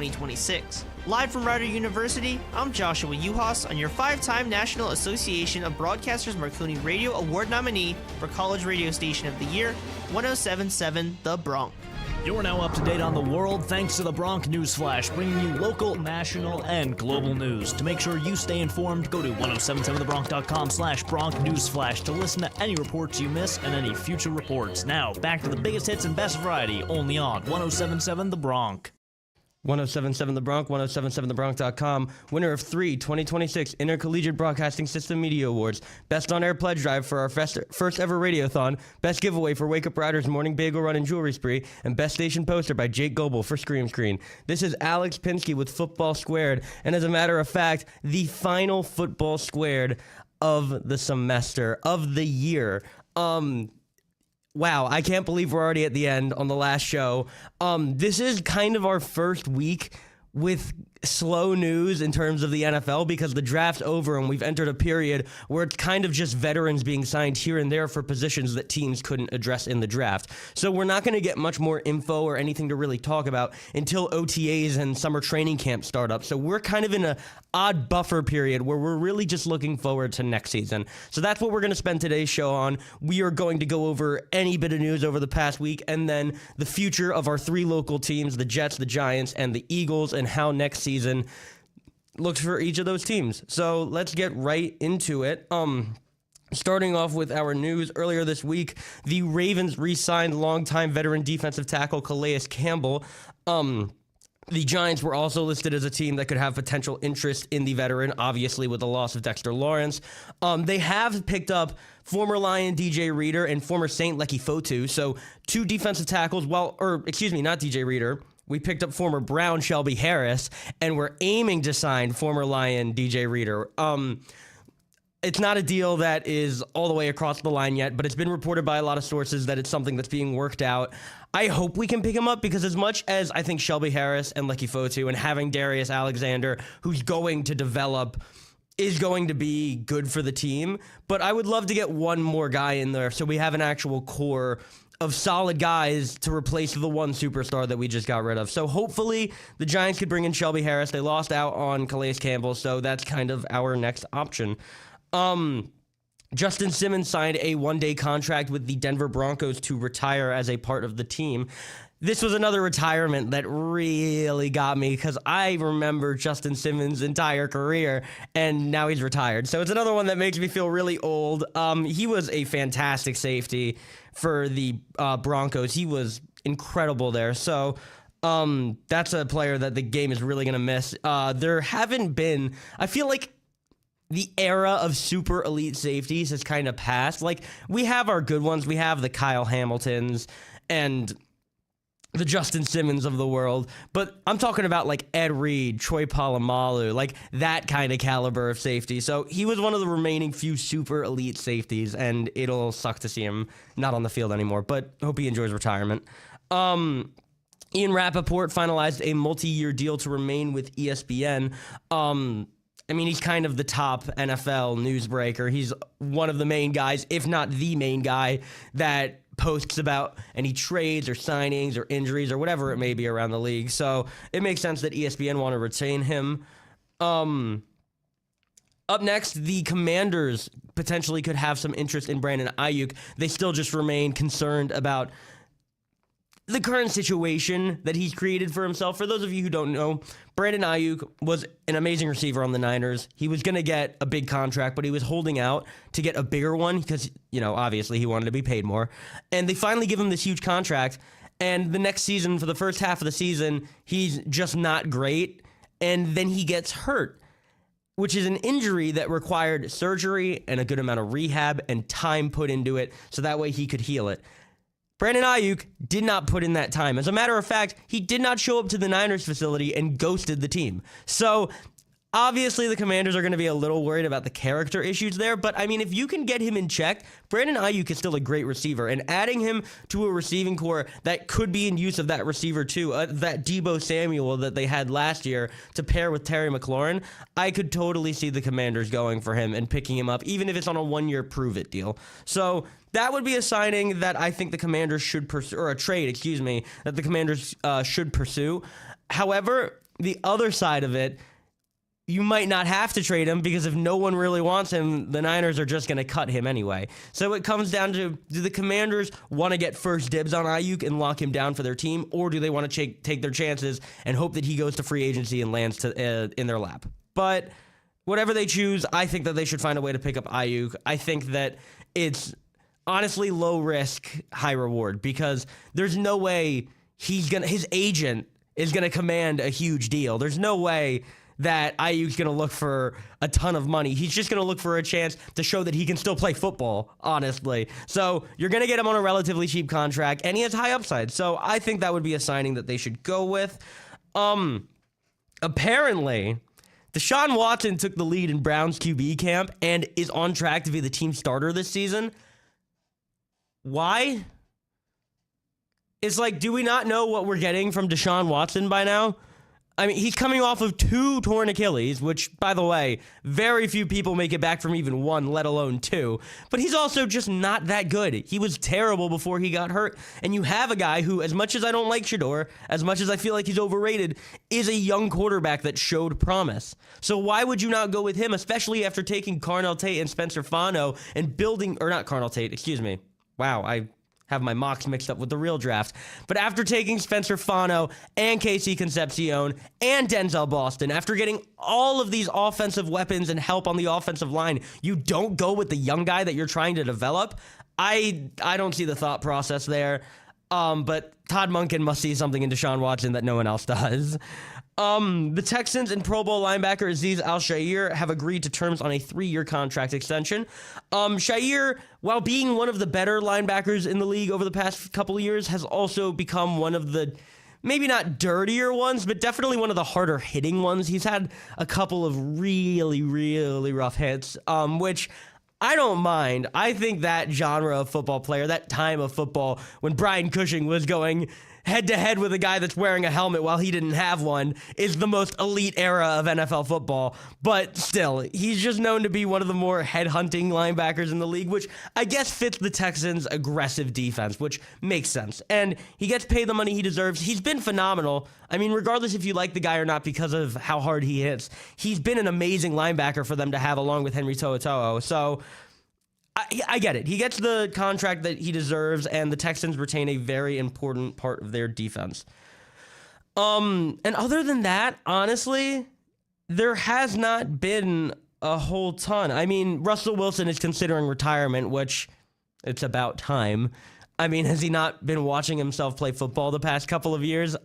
2026. Live from Rider University, I'm Joshua Uhas on your 5-time National Association of Broadcasters Marconi Radio Award nominee for College Radio Station of the Year, 107.7 The Bronx. You're now up to date on the world thanks to the Bronx News Flash, bringing you local, national, and global news. To make sure you stay informed, go to 1077thebronx.com/Bronx News Flash to listen to any reports you miss and any future reports. Now, back to the biggest hits and best variety, only on 1077 The Bronx. 1077 The Bronx, 1077thebronx.com, winner of 3 2026 Intercollegiate Broadcasting System Media Awards, Best On Air Pledge Drive for our first ever Radiothon, Best Giveaway for Wake Up Riders Morning Bagel Run and Jewelry Spree, and Best Station Poster by Jake Goebel for Scream Screen. This is Alex Pinsky with Football Squared, and as a matter of fact, the final Football Squared of the semester, of the year. Wow, I can't believe we're already at the end on the last show. This is kind of our first week with slow news in terms of the NFL because the draft's over and we've entered a period where it's kind of just veterans being signed here and there for positions that teams couldn't address in the draft. So we're not going to get much more info or anything to really talk about until OTAs and summer training camp start up. So we're kind of in an odd buffer period where we're really just looking forward to next season. So that's what we're going to spend today's show on. We are going to go over any bit of news over the past week and then the future of our 3 local teams, the Jets, the Giants, and the Eagles, and how next season looks for each of those teams. So let's get right into it. Starting off with our news earlier this week, the Ravens re-signed longtime veteran defensive tackle Calais Campbell. The Giants were also listed as a team that could have potential interest in the veteran, obviously with the loss of Dexter Lawrence. They have picked up former Lion DJ Reader and former Saint Lecky Fotu, so 2 defensive tackles, not DJ Reader. We picked up former Brown Shelby Harris, and we're aiming to sign former Lion DJ Reader. It's not a deal that is all the way across the line yet, but it's been reported by a lot of sources that it's something that's being worked out. I hope we can pick him up because as much as I think Shelby Harris and Lecky Fotu and having Darius Alexander, who's going to develop, is going to be good for the team, but I would love to get one more guy in there so we have an actual core of solid guys to replace the one superstar that we just got rid of. So hopefully the Giants could bring in Shelby Harris. They lost out on Calais Campbell, so that's kind of our next option. Justin Simmons signed a 1-day contract with the Denver Broncos to retire as a part of the team. This was another retirement that really got me because I remember Justin Simmons' entire career, and now he's retired. So it's another one that makes me feel really old. He was a fantastic safety for the Broncos. He was incredible there. So that's a player that the game is really going to miss. There haven't been, I feel like the era of super elite safeties has kind of passed. Like, we have our good ones. We have the Kyle Hamiltons and the Justin Simmons of the world, but I'm talking about like Ed Reed, Troy Polamalu, like that kind of caliber of safety. So he was one of the remaining few super elite safeties, and it'll suck to see him not on the field anymore, but hope he enjoys retirement. Ian Rappaport finalized a multi-year deal to remain with ESPN. He's kind of the top NFL newsbreaker. He's one of the main guys, if not the main guy, that posts about any trades or signings or injuries or whatever it may be around the league. So it makes sense that ESPN want to retain him. Up next, the Commanders potentially could have some interest in Brandon Ayuk. They still just remain concerned about the current situation that he's created for himself. For those of you who don't know, Brandon Ayuk was an amazing receiver on the Niners. He was going to get a big contract, but he was holding out to get a bigger one because, obviously he wanted to be paid more. And they finally give him this huge contract. And the next season, for the first half of the season, he's just not great. And then he gets hurt, which is an injury that required surgery and a good amount of rehab and time put into it so that way he could heal it. Brandon Ayuk did not put in that time. As a matter of fact, he did not show up to the Niners facility and ghosted the team. So obviously the Commanders are going to be a little worried about the character issues there, but if you can get him in check, Brandon Ayuk is still a great receiver, and adding him to a receiving core that could be in use of that receiver too, that Deebo Samuel that they had last year to pair with Terry McLaurin, I could totally see the Commanders going for him and picking him up, even if it's on a 1-year prove-it deal. So that would be a signing that I think the Commanders should pursue, or a trade, that the Commanders should pursue. However, the other side of it, you might not have to trade him because if no one really wants him, the Niners are just going to cut him anyway. So it comes down to, do the Commanders want to get first dibs on Ayuk and lock him down for their team, or do they want to take their chances and hope that he goes to free agency and lands in their lap? But whatever they choose, I think that they should find a way to pick up Ayuk. I think that it's honestly low risk, high reward, because there's no way his agent is going to command a huge deal. There's no way that Ayuk's going to look for a ton of money. He's just going to look for a chance to show that he can still play football, honestly. So you're going to get him on a relatively cheap contract, and he has high upside. So I think that would be a signing that they should go with. Apparently, Deshaun Watson took the lead in Browns QB camp and is on track to be the team starter this season. Why? It's like, do we not know what we're getting from Deshaun Watson by now? I mean, he's coming off of 2 torn Achilles, which, by the way, very few people make it back from even 1, let alone 2. But he's also just not that good. He was terrible before he got hurt. And you have a guy who, as much as I don't like Shedeur, as much as I feel like he's overrated, is a young quarterback that showed promise. So why would you not go with him, especially after taking Carnell Tate and Spencer Fano and building, or not Carnell Tate, excuse me. Wow, I have my mocks mixed up with the real draft. But after taking Spencer Fano and Casey Concepcion and Denzel Boston, after getting all of these offensive weapons and help on the offensive line, you don't go with the young guy that you're trying to develop? I don't see the thought process there. But Todd Monken must see something in Deshaun Watson that no one else does. The Texans and Pro Bowl linebacker Azeez Al-Shaair have agreed to terms on a 3-year contract extension. Shaair, while being one of the better linebackers in the league over the past couple of years, has also become one of the, maybe not dirtier ones, but definitely one of the harder hitting ones. He's had a couple of really, really rough hits, which I don't mind. I think that genre of football player, that time of football when Brian Cushing was going head-to-head with a guy that's wearing a helmet while he didn't have one, is the most elite era of NFL football. But still, he's just known to be one of the more head-hunting linebackers in the league, which I guess fits the Texans' aggressive defense, which makes sense. And he gets paid the money he deserves. He's been phenomenal. I mean, regardless if you like the guy or not because of how hard he hits, he's been an amazing linebacker for them to have along with Henry To'oTo'o. So I get it. He gets the contract that he deserves, and the Texans retain a very important part of their defense. And other than that, honestly, there has not been a whole ton. I mean, Russell Wilson is considering retirement, which it's about time. I mean, has he not been watching himself play football the past couple of years?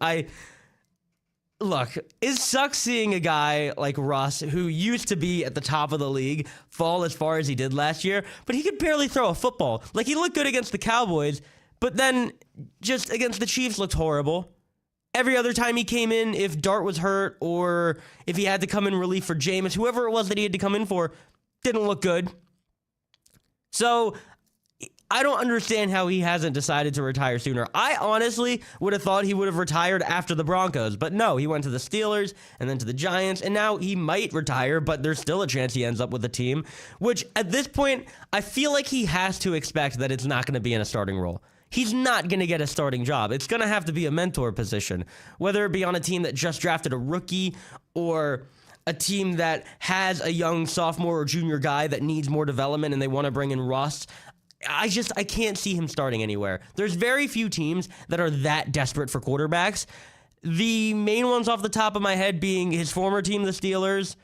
Look, it sucks seeing a guy like Russ, who used to be at the top of the league, fall as far as he did last year, but he could barely throw a football. Like, he looked good against the Cowboys, but then just against the Chiefs looked horrible. Every other time he came in, if Dart was hurt or if he had to come in relief for Jameis, whoever it was that he had to come in for, didn't look good. So I don't understand how he hasn't decided to retire sooner. I honestly would have thought he would have retired after the Broncos, but no, he went to the Steelers and then to the Giants, and now he might retire, but there's still a chance he ends up with the team, which at this point, I feel like he has to expect that it's not going to be in a starting role. He's not going to get a starting job. It's going to have to be a mentor position, whether it be on a team that just drafted a rookie or a team that has a young sophomore or junior guy that needs more development and they want to bring in Russ. I can't see him starting anywhere. There's very few teams that are that desperate for quarterbacks. The main ones off the top of my head being his former team, the Steelers.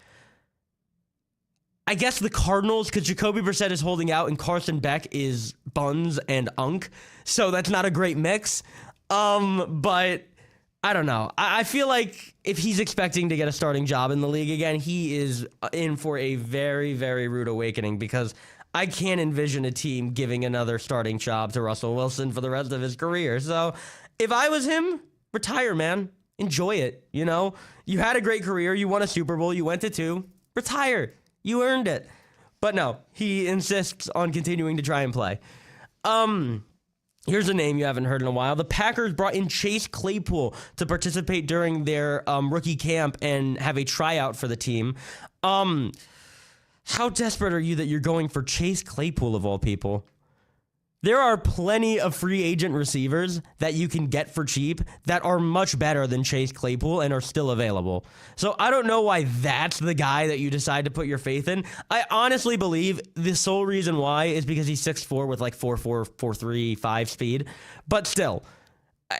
I guess the Cardinals, because Jacoby Brissett is holding out and Carson Beck is buns and unk. So that's not a great mix. But I don't know. I feel like if he's expecting to get a starting job in the league again, he is in for a very, very rude awakening, because I can't envision a team giving another starting job to Russell Wilson for the rest of his career. So if I was him, retire, man. Enjoy it, you know? You had a great career. You won a Super Bowl. You went to 2. Retire. You earned it. But no, he insists on continuing to try and play. Here's a name you haven't heard in a while. The Packers brought in Chase Claypool to participate during their rookie camp and have a tryout for the team. How desperate are you that you're going for Chase Claypool of all people? There are plenty of free agent receivers that you can get for cheap that are much better than Chase Claypool and are still available. So I don't know why that's the guy that you decide to put your faith in. I honestly believe the sole reason why is because he's 6'4" with like 4.4, 4.3, 5 speed. But still,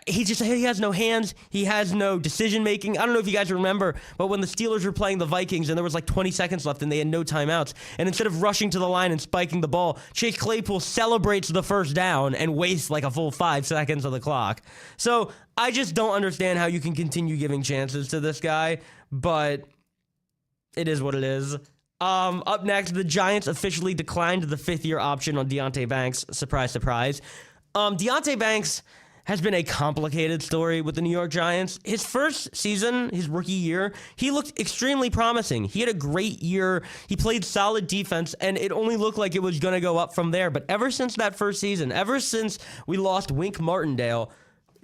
he has no hands. He has no decision making. I don't know if you guys remember, but when the Steelers were playing the Vikings and there was like 20 seconds left and they had no timeouts, and instead of rushing to the line and spiking the ball, Chase Claypool celebrates the first down and wastes like a full 5 seconds of the clock. So I just don't understand how you can continue giving chances to this guy, but it is what it is. Up next, the Giants officially declined the 5th-year option on Deonte Banks. Surprise, surprise. Deonte Banks has been a complicated story with the New York Giants. His first season, his rookie year, he looked extremely promising. He had a great year. He played solid defense, and it only looked like it was going to go up from there. But ever since that first season, ever since we lost Wink Martindale,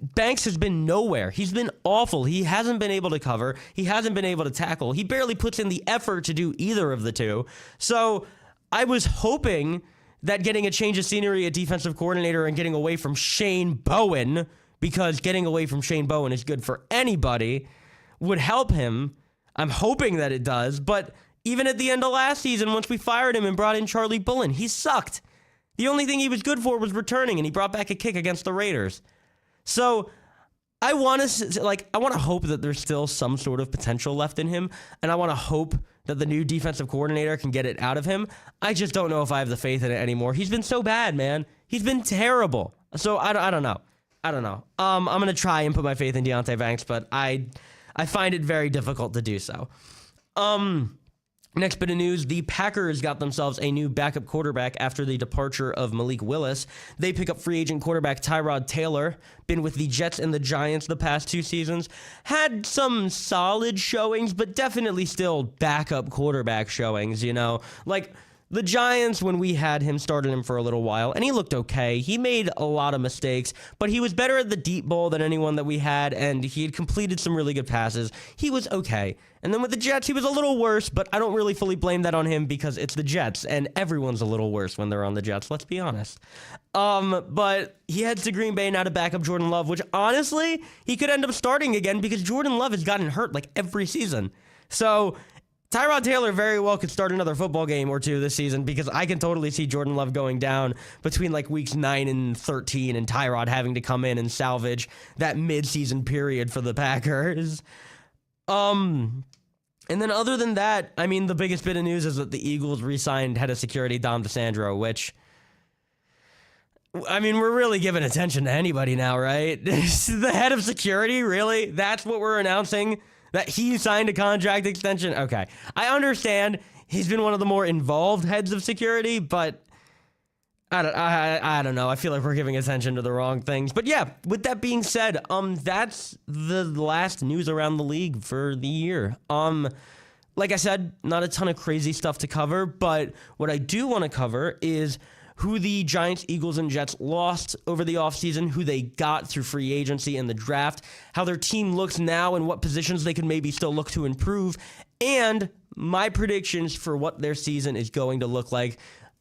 Banks has been nowhere. He's been awful. He hasn't been able to cover. He hasn't been able to tackle. He barely puts in the effort to do either of the two. So I was hoping that getting a change of scenery at defensive coordinator and getting away from Shane Bowen, because getting away from Shane Bowen is good for anybody, would help him. I'm hoping that it does, but even at the end of last season, once we fired him and brought in Charlie Bullen, he sucked. The only thing he was good for was returning, and he brought back a kick against the Raiders. So I want to hope that there's still some sort of potential left in him, and I want to hope that the new defensive coordinator can get it out of him. I just don't know if I have the faith in it anymore. He's been so bad, man. He's been terrible. So I don't know. I'm going to try and put my faith in Deonte Banks, but I find it very difficult to do so. Next bit of news, the Packers got themselves a new backup quarterback after the departure of Malik Willis. They pick up free agent quarterback Tyrod Taylor, been with the Jets and the Giants the past 2 seasons. Had some solid showings, but definitely still backup quarterback showings, you know. Like the Giants, when we had him, started him for a little while, and he looked okay. He made a lot of mistakes, but he was better at the deep ball than anyone that we had, and he had completed some really good passes. He was okay. And then with the Jets, he was a little worse, but I don't really fully blame that on him because it's the Jets, and everyone's a little worse when they're on the Jets, let's be honest. But he heads to Green Bay now to back up Jordan Love, which honestly, he could end up starting again because Jordan Love has gotten hurt like every season. So Tyrod Taylor very well could start another football game or two this season because I can totally see Jordan Love going down between like weeks 9 and 13 and Tyrod having to come in and salvage that mid-season period for the Packers. And then other than that, I mean, the biggest bit of news is that the Eagles re-signed head of security Dom DeSandro, which, I mean, we're really giving attention to anybody now, right? The head of security, really? That's what we're announcing? That he signed a contract extension? Okay. I understand he's been one of the more involved heads of security, but I don't know. I feel like we're giving attention to the wrong things. But yeah, with that being said, that's the last news around the league for the year. Like I said, not a ton of crazy stuff to cover, but what I do want to cover is who the Giants, Eagles, and Jets lost over the offseason, who they got through free agency and the draft, how their team looks now and what positions they could maybe still look to improve, and my predictions for what their season is going to look like,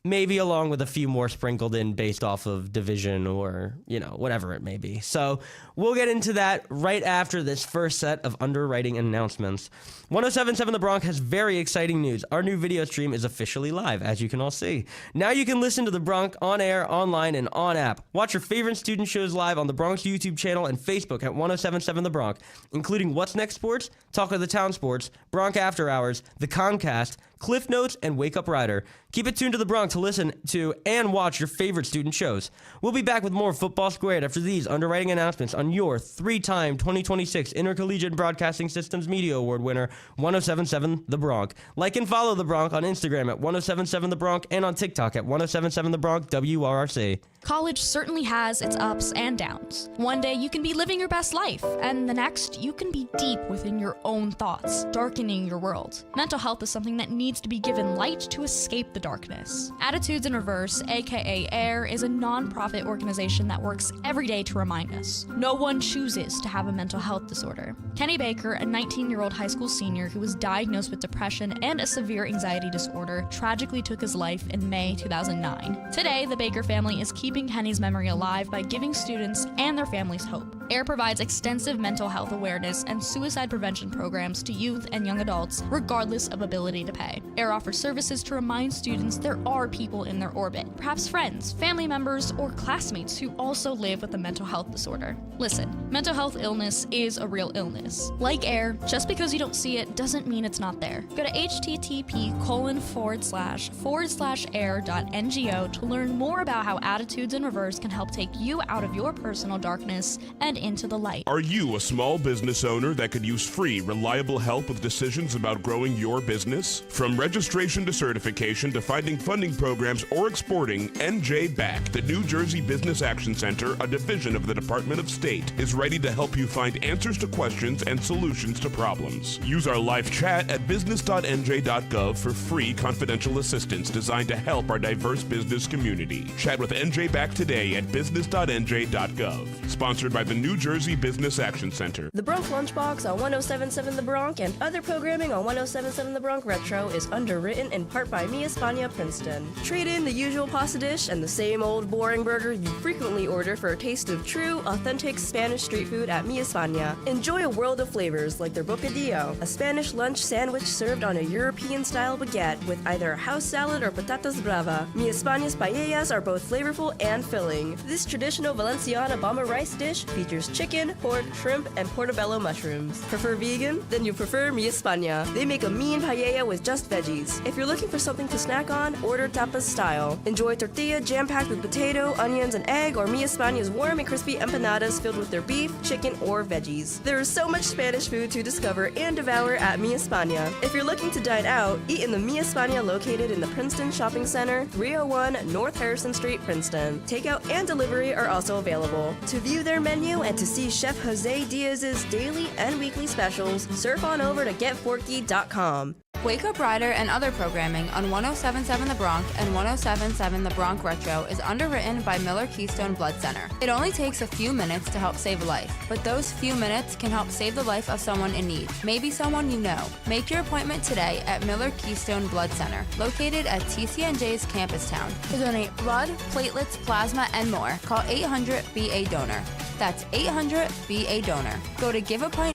maybe along with a few more sprinkled in based off of division or, you know, whatever it may be. So we'll get into that right after this first set of underwriting announcements. 107.7 The Bronx has very exciting news. Our new video stream is officially live, as you can all see. Now you can listen to The Bronx on air, online, and on app. Watch your favorite student shows live on The Bronx YouTube channel and Facebook at 107.7 The Bronx, including What's Next Sports, Talk of the Town Sports, Bronx After Hours, The Concast, Cliff Notes, and Wake Up Rider. Keep it tuned to The Bronx to listen to and watch your favorite student shows. We'll be back with more Football Squared after these underwriting announcements on your 3-time 2026 Intercollegiate Broadcasting Systems Media Award winner, 107.7 The Bronx. Like and follow The Bronx on Instagram at 107.7 The Bronx and on TikTok at 107.7 The Bronx WRRC. College certainly has its ups and downs. One day you can be living your best life, and the next you can be deep within your own thoughts, darkening your world. Mental health is something that needs to be given light to escape the darkness. Attitudes in Reverse, aka AIR, is a non-profit organization that works every day to remind us no one chooses to have a mental health disorder. Kenny Baker, a 19-year-old high school senior who was diagnosed with depression and a severe anxiety disorder, tragically took his life in May 2009. Today, the Baker family is keeping keeping Henny's memory alive by giving students and their families hope. AIR provides extensive mental health awareness and suicide prevention programs to youth and young adults, regardless of ability to pay. AIR offers services to remind students there are people in their orbit, perhaps friends, family members, or classmates who also live with a mental health disorder. Listen, mental health illness is a real illness. Like AIR, just because you don't see it doesn't mean it's not there. Go to http://air.ngo to learn more about how Attitudes in Reverse can help take you out of your personal darkness and into the light. Are you a small business owner that could use free, reliable help with decisions about growing your business? From registration to certification to finding funding programs or exporting, NJ-BACK, the New Jersey Business Action Center, a division of the Department of State, is ready to help you find answers to questions and solutions to problems. Use our live chat at business.nj.gov for free confidential assistance designed to help our diverse business community. Chat with NJ-BACK today at business.nj.gov. Sponsored by the New Jersey Business Action Center. The Bronx Lunchbox on 107.7 The Bronx and other programming on 107.7 The Bronx Retro is underwritten in part by Mi España Princeton. Trade in the usual pasta dish and the same old boring burger you frequently order for a taste of true, authentic Spanish street food at Mi España. Enjoy a world of flavors like their bocadillo, a Spanish lunch sandwich served on a European-style baguette with either a house salad or patatas brava. Mi España's paellas are both flavorful and filling. This traditional Valenciana bomba rice dish features chicken, pork, shrimp, and portobello mushrooms. Prefer vegan? Then you prefer Mi España. They make a mean paella with just veggies. If you're looking for something to snack on, order tapas style. Enjoy tortilla jam-packed with potato, onions, and egg, or Mi España's warm and crispy empanadas filled with their beef, chicken, or veggies. There is so much Spanish food to discover and devour at Mi España. If you're looking to dine out, eat in the Mi España located in the Princeton Shopping Center, 301 North Harrison Street, Princeton. Takeout and delivery are also available. To view their menu and to see Chef Jose Diaz's daily and weekly specials, surf on over to getforky.com. Wake Up Rider and other programming on 107.7 The Bronx and 107.7 The Bronx Retro is underwritten by Miller Keystone Blood Center. It only takes a few minutes to help save a life, but those few minutes can help save the life of someone in need, maybe someone you know. Make your appointment today at Miller Keystone Blood Center, located at TCNJ's campus town. To donate blood, platelets, plasma, and more, call 800-BA-DONOR. That's 800-BA-DONOR. Go to Give a Pint.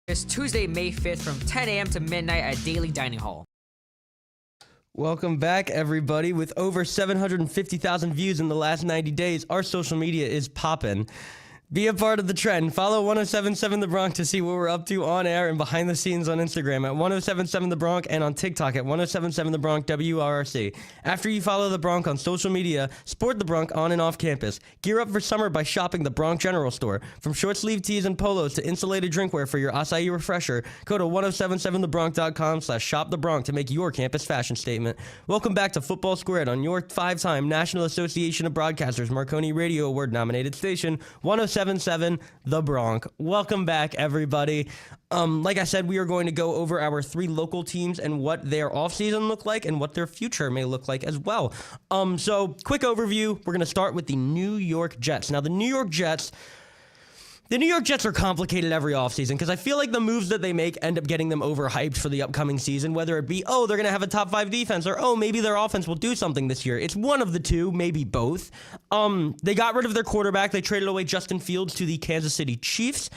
It's Tuesday, May 5th from 10 a.m. to midnight at Daily Dining Hall. Welcome back, everybody. With over 750,000 views in the last 90 days, our social media is poppin'. Be a part of the trend. Follow 1077 The Bronx to see what we're up to on air and behind the scenes on Instagram at 1077 The Bronx and on TikTok at 1077 The Bronx WRRC. After you follow The Bronx on social media, sport The Bronx on and off campus. Gear up for summer by shopping the Bronx General Store. From short sleeve tees and polos to insulated drinkware for your acai refresher, go to 1077thebronx.com/shopthebronx to make your campus fashion statement. Welcome back to Football Squared on your 5-time National Association of Broadcasters Marconi Radio Award nominated station, 1077 The Bronx. Welcome back, everybody. Like I said, we are going to go over our 3 local teams and what their offseason look like and what their future may look like as well. So, quick overview. We're going to start with the New York Jets. Now, the New York Jets are complicated every offseason because I feel like the moves that they make end up getting them overhyped for the upcoming season, whether it be, they're going to have a top 5 defense, or, maybe their offense will do something this year. It's one of the two, maybe both. They got rid of their quarterback. They traded away Justin Fields to the Kansas City Chiefs.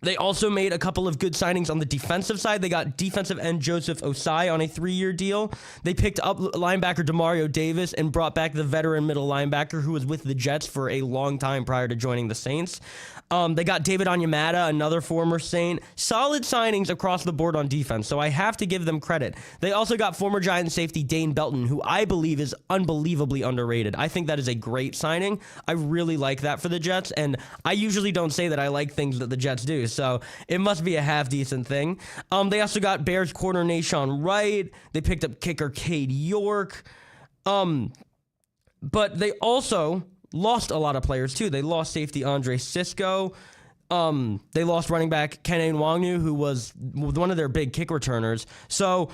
They also made a couple of good signings on the defensive side. They got defensive end Joseph Osai on a 3-year deal. They picked up linebacker Demario Davis and brought back the veteran middle linebacker who was with the Jets for a long time prior to joining the Saints. They got David Onyemata, another former Saint. Solid signings across the board on defense, so I have to give them credit. They also got former Giant safety Dane Belton, who I believe is unbelievably underrated. I think that is a great signing. I really like that for the Jets, and I usually don't say that I like things that the Jets do, so it must be a half-decent thing. They also got Bears corner Nashawn Wright. They picked up kicker Cade York. But they also lost a lot of players, too. They lost safety Andre Sisco. They lost running back Ken Nwangwu, who was one of their big kick returners. So,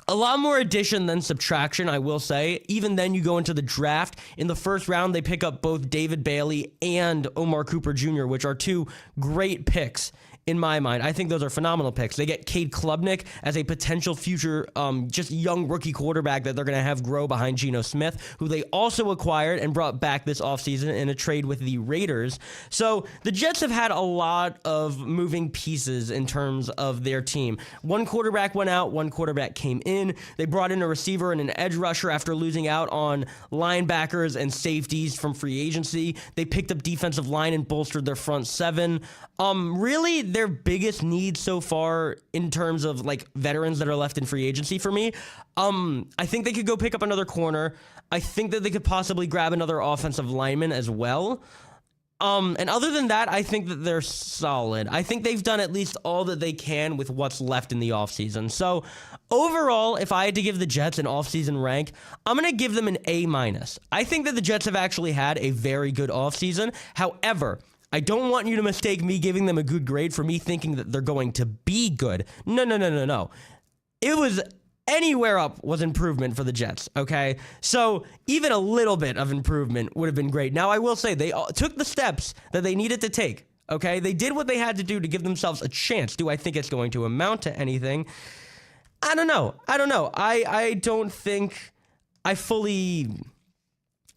a lot more addition than subtraction, I will say. Even then, you go into the draft. In the first round, they pick up both David Bailey and Omar Cooper Jr., which are 2 great picks in my mind. I think those are phenomenal picks. They get Cade Klubnik as a potential future just young rookie quarterback that they're going to have grow behind Geno Smith, who they also acquired and brought back this offseason in a trade with the Raiders. So the Jets have had a lot of moving pieces in terms of their team. One quarterback went out, one quarterback came in. They brought in a receiver and an edge rusher after losing out on linebackers and safeties from free agency. They picked up defensive line and bolstered their front 7. Really, their biggest need so far in terms of like veterans that are left in free agency for me, I think they could go pick up another corner. I think that they could possibly grab another offensive lineman as well. And other than that, I think that they're solid. I think they've done at least all that they can with what's left in the offseason. So overall, if I had to give the Jets an offseason rank, I'm going to give them an A-. I think that the Jets have actually had a very good offseason. However, I don't want you to mistake me giving them a good grade for me thinking that they're going to be good. No. It was anywhere up was improvement for the Jets, okay? So even a little bit of improvement would have been great. Now, I will say they took the steps that they needed to take, okay? They did what they had to do to give themselves a chance. Do I think it's going to amount to anything? I don't know. I don't think I fully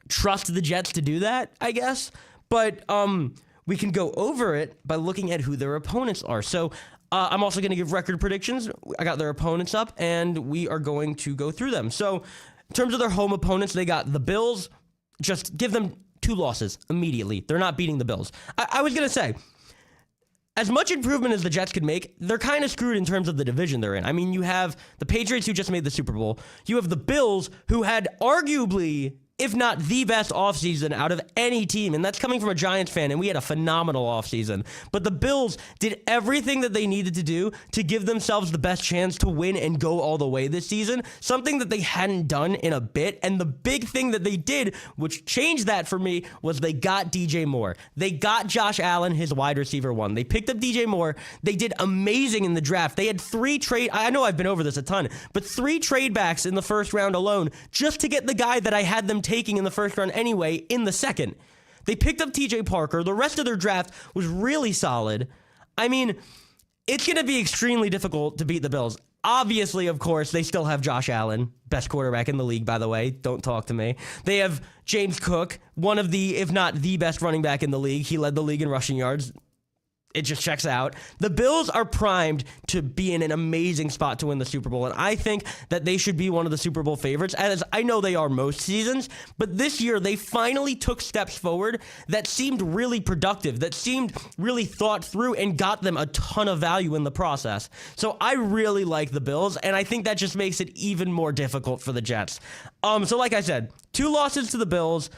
trust the Jets to do that, I guess. But, we can go over it by looking at who their opponents are. So I'm also going to give record predictions. I got their opponents up, and we are going to go through them. So in terms of their home opponents, they got the Bills. Just give them 2 losses immediately. They're not beating the Bills. I was going to say, as much improvement as the Jets could make, they're kind of screwed in terms of the division they're in. I mean, you have the Patriots who just made the Super Bowl. You have the Bills who had arguably, if not the best offseason out of any team, and that's coming from a Giants fan, and we had a phenomenal offseason. But the Bills did everything that they needed to do to give themselves the best chance to win and go all the way this season, something that they hadn't done in a bit. And the big thing that they did, which changed that for me, was they got DJ Moore. They got Josh Allen, his wide receiver 1. They picked up DJ Moore. They did amazing in the draft. They had 3 trade, I know I've been over this a ton, but 3 trade backs in the first round alone just to get the guy that I had them taking in the first round anyway in the second. They picked up TJ Parker. The rest of their draft was really solid. I mean, it's going to be extremely difficult to beat the Bills. Obviously, of course, they still have Josh Allen, best quarterback in the league, by the way. Don't talk to me. They have James Cook, one of the, if not the best running back in the league. He led the league in rushing yards. it just checks out. The Bills are primed to be in an amazing spot to win the Super Bowl, and I think that they should be one of the Super Bowl favorites, as I know they are most seasons, but this year they finally took steps forward that seemed really productive, that seemed really thought through, and got them a ton of value in the process. So I really like the Bills, and I think that just makes it even more difficult for the Jets. So like I said, 2 losses to the Bills.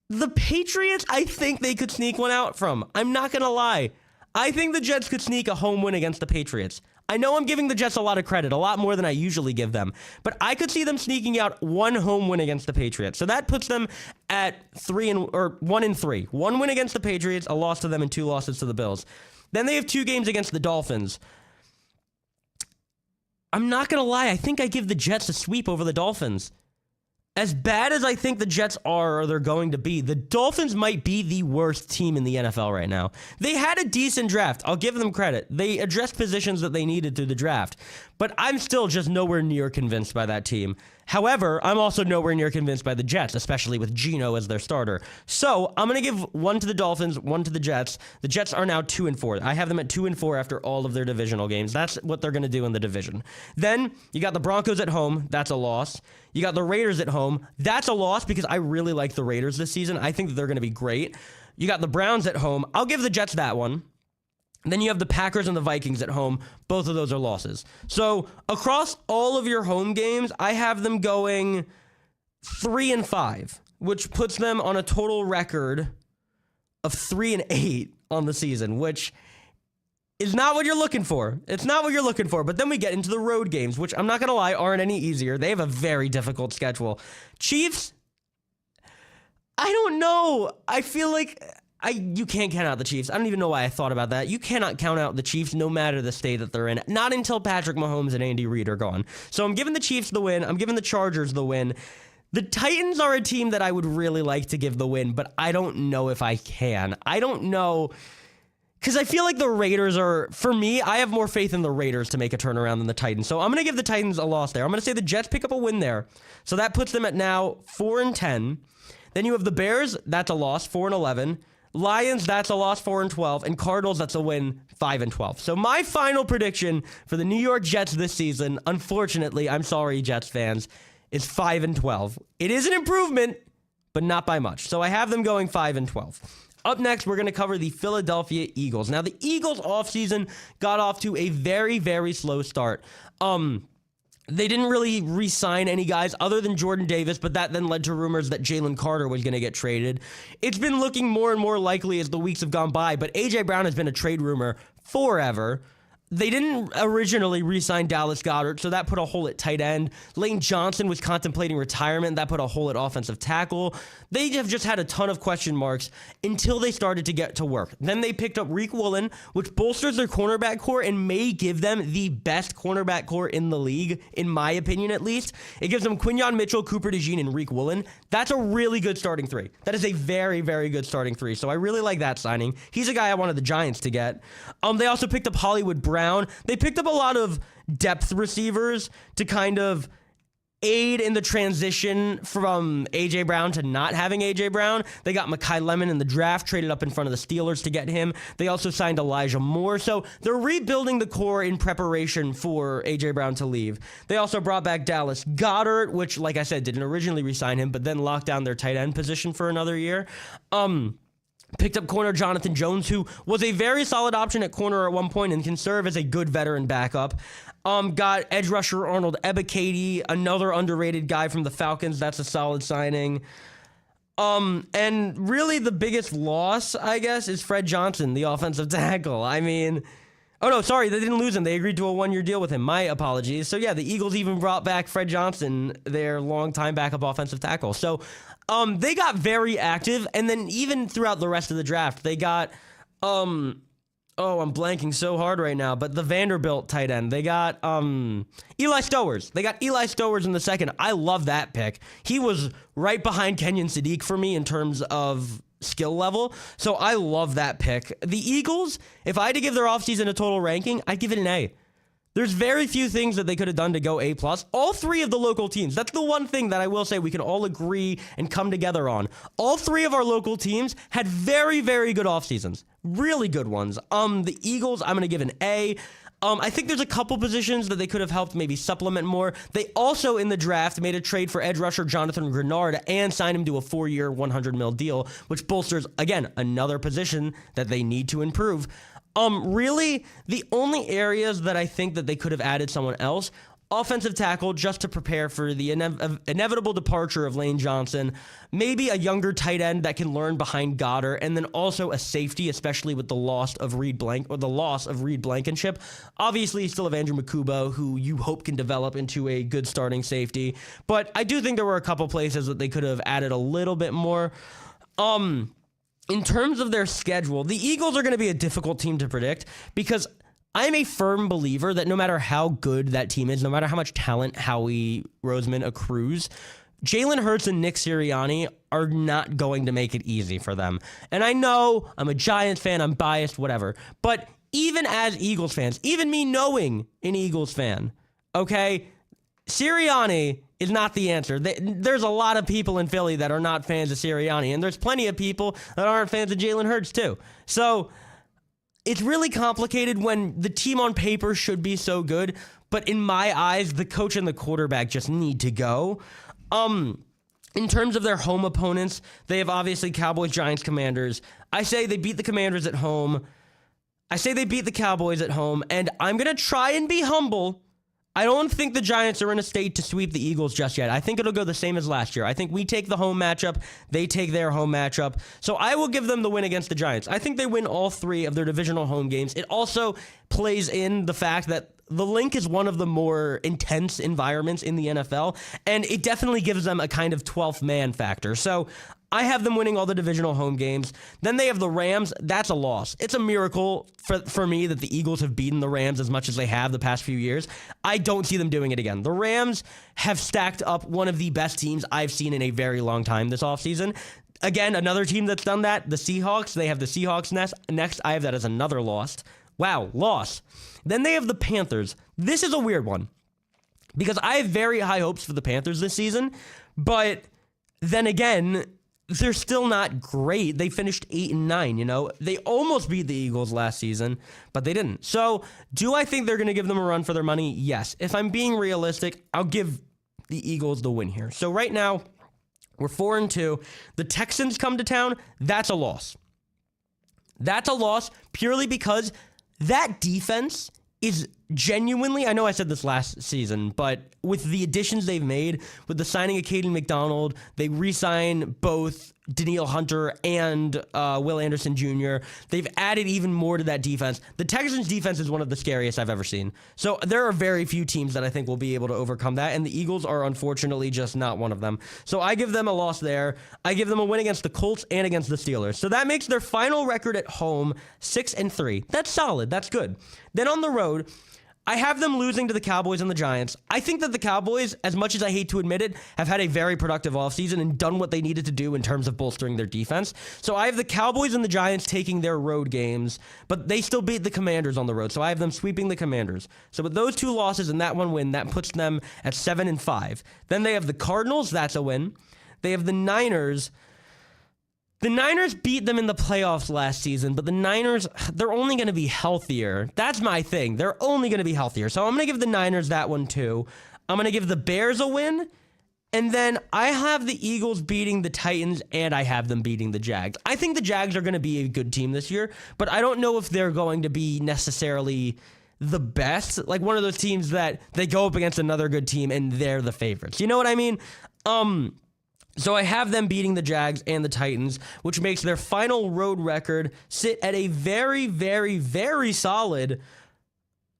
The Patriots, I think they could sneak one out from. I'm not going to lie. I think the Jets could sneak a home win against the Patriots. I know I'm giving the Jets a lot of credit, a lot more than I usually give them, but I could see them sneaking out 1 home win against the Patriots. So that puts them at 1-3. 1 win against the Patriots, a loss to them, and 2 losses to the Bills. Then they have 2 games against the Dolphins. I'm not going to lie. I think I give the Jets a sweep over the Dolphins. As bad as I think the Jets are or they're going to be, the Dolphins might be the worst team in the NFL right now. They had a decent draft. I'll give them credit. They addressed positions that they needed through the draft. But I'm still just nowhere near convinced by that team. However, I'm also nowhere near convinced by the Jets, especially with Geno as their starter. So I'm going to give 1 to the Dolphins, 1 to the Jets. The Jets are now 2-4. I have them at 2-4 after all of their divisional games. That's what they're going to do in the division. Then you got the Broncos at home. That's a loss. You got the Raiders at home. That's a loss because I really like the Raiders this season. I think that they're going to be great. You got the Browns at home. I'll give the Jets that one. Then you have the Packers and the Vikings at home. Both of those are losses. So across all of your home games, I have them going 3-5, which puts them on a total record of 3-8 on the season, which is not what you're looking for. It's not what you're looking for. But then we get into the road games, which I'm not going to lie, aren't any easier. They have a very difficult schedule. Chiefs, I don't know. I feel like you can't count out the Chiefs. I don't even know why I thought about that. You cannot count out the Chiefs no matter the state that they're in. Not until Patrick Mahomes and Andy Reid are gone. So I'm giving the Chiefs the win. I'm giving the Chargers the win. The Titans are a team that I would really like to give the win, but I don't know if I can. I don't know. Because I feel like the Raiders are, for me, I have more faith in the Raiders to make a turnaround than the Titans. So I'm going to give the Titans a loss there. I'm going to say the Jets pick up a win there. So that puts them at now 4-10. Then you have the Bears. That's a loss, 4-11. Lions, that's a loss, 4-12. And Cardinals, that's a win, 5-12. So my final prediction for the New York Jets this season, unfortunately, I'm sorry, Jets fans, is 5-12. It is an improvement, but not by much. So I have them going 5-12. Up next, we're going to cover the Philadelphia Eagles. Now, the Eagles offseason got off to a very, very slow start. They didn't really re-sign any guys other than Jordan Davis, but that then led to rumors that Jalen Carter was going to get traded. It's been looking more and more likely as the weeks have gone by, but A.J. Brown has been a trade rumor forever. They didn't originally re-sign Dallas Goedert, so that put a hole at tight end. Lane Johnson was contemplating retirement. That put a hole at offensive tackle. They have just had a ton of question marks until they started to get to work. Then they picked up Reek Woolen, which bolsters their cornerback core and may give them the best cornerback core in the league, in my opinion at least. It gives them Quinyon Mitchell, Cooper DeJean, and Reek Woolen. That's a really good starting 3. That is a very, very good starting 3, so I really like that signing. He's a guy I wanted the Giants to get. They also picked up Hollywood Brown. They picked up a lot of depth receivers to kind of aid in the transition from A.J. Brown to not having A.J. Brown. They got Mekhi Lemon in the draft, traded up in front of the Steelers to get him. They also signed Elijah Moore. So they're rebuilding the core in preparation for A.J. Brown to leave. They also brought back Dallas Goedert, which, like I said, didn't originally re-sign him, but then locked down their tight end position for another year. Picked up corner Jonathan Jones, who was a very solid option at corner at one point and can serve as a good veteran backup. Got edge rusher Arnold Ebiketie, another underrated guy from the Falcons. That's a solid signing. And really the biggest loss, I guess, is Fred Johnson, the offensive tackle. I mean, oh no, sorry, they didn't lose him. They agreed to a 1-year deal with him. My apologies. So yeah, the Eagles even brought back Fred Johnson, their longtime backup offensive tackle. So they got very active, and then even throughout the rest of the draft, they got, I'm blanking so hard right now, but the Vanderbilt tight end, they got Eli Stowers. They got Eli Stowers in the second. I love that pick. He was right behind Kenyon Sadiq for me in terms of skill level, so I love that pick. The Eagles, if I had to give their offseason a total ranking, I'd give it an A. There's very few things that they could have done to go A+. All three of the local teams, that's the one thing that I will say we can all agree and come together on. All three of our local teams had very, very good off seasons. Really good ones. The Eagles, I'm going to give an A. I think there's a couple positions that they could have helped maybe supplement more. They also, in the draft, made a trade for edge rusher Jonathan Grenard and signed him to a 4-year, $100 million deal, which bolsters, again, another position that they need to improve. Really, the only areas that I think that they could have added someone else, offensive tackle, just to prepare for the inevitable departure of Lane Johnson, maybe a younger tight end that can learn behind Goddard, and then also a safety, especially with the loss of Reed Blankenship. Obviously, you still have Andrew Makubo, who you hope can develop into a good starting safety, but I do think there were a couple places that they could have added a little bit more. In terms of their schedule, the Eagles are going to be a difficult team to predict because I'm a firm believer that no matter how good that team is, no matter how much talent Howie Roseman accrues, Jalen Hurts and Nick Sirianni are not going to make it easy for them. And I know I'm a Giants fan, I'm biased, whatever, but even as Eagles fans, even me knowing an Eagles fan, okay, Sirianni is not the answer. There's a lot of people in Philly that are not fans of Sirianni, and there's plenty of people that aren't fans of Jalen Hurts too. So it's really complicated when the team on paper should be so good, but in my eyes, the coach and the quarterback just need to go. In terms of their home opponents, they have obviously Cowboys, Giants, Commanders. I say they beat the Commanders at home. I say they beat the Cowboys at home, and I'm going to try and be humble. I don't think the Giants are in a state to sweep the Eagles just yet. I think it'll go the same as last year. I think we take the home matchup, they take their home matchup. So I will give them the win against the Giants. I think they win all three of their divisional home games. It also plays in the fact that the Link is one of the more intense environments in the NFL, and it definitely gives them a kind of 12th man factor. So I have them winning all the divisional home games. Then they have the Rams. That's a loss. It's a miracle for me that the Eagles have beaten the Rams as much as they have the past few years. I don't see them doing it again. The Rams have stacked up one of the best teams I've seen in a very long time this offseason. Again, another team that's done that, the Seahawks. They have the Seahawks next. I have that as another loss. Wow, loss. Then they have the Panthers. This is a weird one because I have very high hopes for the Panthers this season, but then again, they're still not great. They finished 8-9, you know? They almost beat the Eagles last season, but they didn't. So, do I think they're going to give them a run for their money? Yes. If I'm being realistic, I'll give the Eagles the win here. So, right now, we're 4-2. The Texans come to town. That's a loss. That's a loss purely because that defense is genuinely, I know I said this last season, but with the additions they've made, with the signing of Caden McDonald, they re-sign both Danielle Hunter and Will Anderson Jr. They've added even more to that defense. The Texans' defense is one of the scariest I've ever seen. So there are very few teams that I think will be able to overcome that, and the Eagles are unfortunately just not one of them. So I give them a loss there. I give them a win against the Colts and against the Steelers. So that makes their final record at home 6-3. That's solid. That's good. Then on the road, I have them losing to the Cowboys and the Giants. I think that the Cowboys, as much as I hate to admit it, have had a very productive offseason and done what they needed to do in terms of bolstering their defense. So I have the Cowboys and the Giants taking their road games, but they still beat the Commanders on the road. So I have them sweeping the Commanders. So with those two losses and that one win, that puts them at 7-5. Then they have the Cardinals. That's a win. They have the Niners. The Niners beat them in the playoffs last season, but the Niners, they're only going to be healthier. That's my thing. They're only going to be healthier. So I'm going to give the Niners that one too. I'm going to give the Bears a win. And then I have the Eagles beating the Titans, and I have them beating the Jags. I think the Jags are going to be a good team this year, but I don't know if they're going to be necessarily the best. Like one of those teams that they go up against another good team, and they're the favorites. You know what I mean? So I have them beating the Jags and the Titans, which makes their final road record sit at a very, very, very solid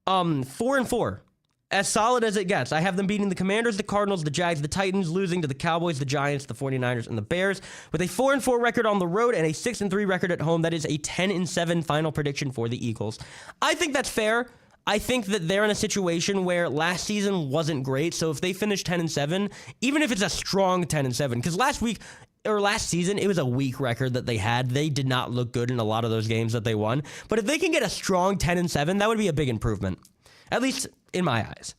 4-4. As solid as it gets. I have them beating the Commanders, the Cardinals, the Jags, the Titans, losing to the Cowboys, the Giants, the 49ers, and the Bears. With a 4-4 record on the road and a 6-3 record at home, that is a 10-7 final prediction for the Eagles. I think that's fair. I think that they're in a situation where last season wasn't great, so if they finish 10-7, even if it's a strong 10-7, because last season, it was a weak record that they had. They did not look good in a lot of those games that they won. But if they can get a strong 10-7, that would be a big improvement. at least in my eyes.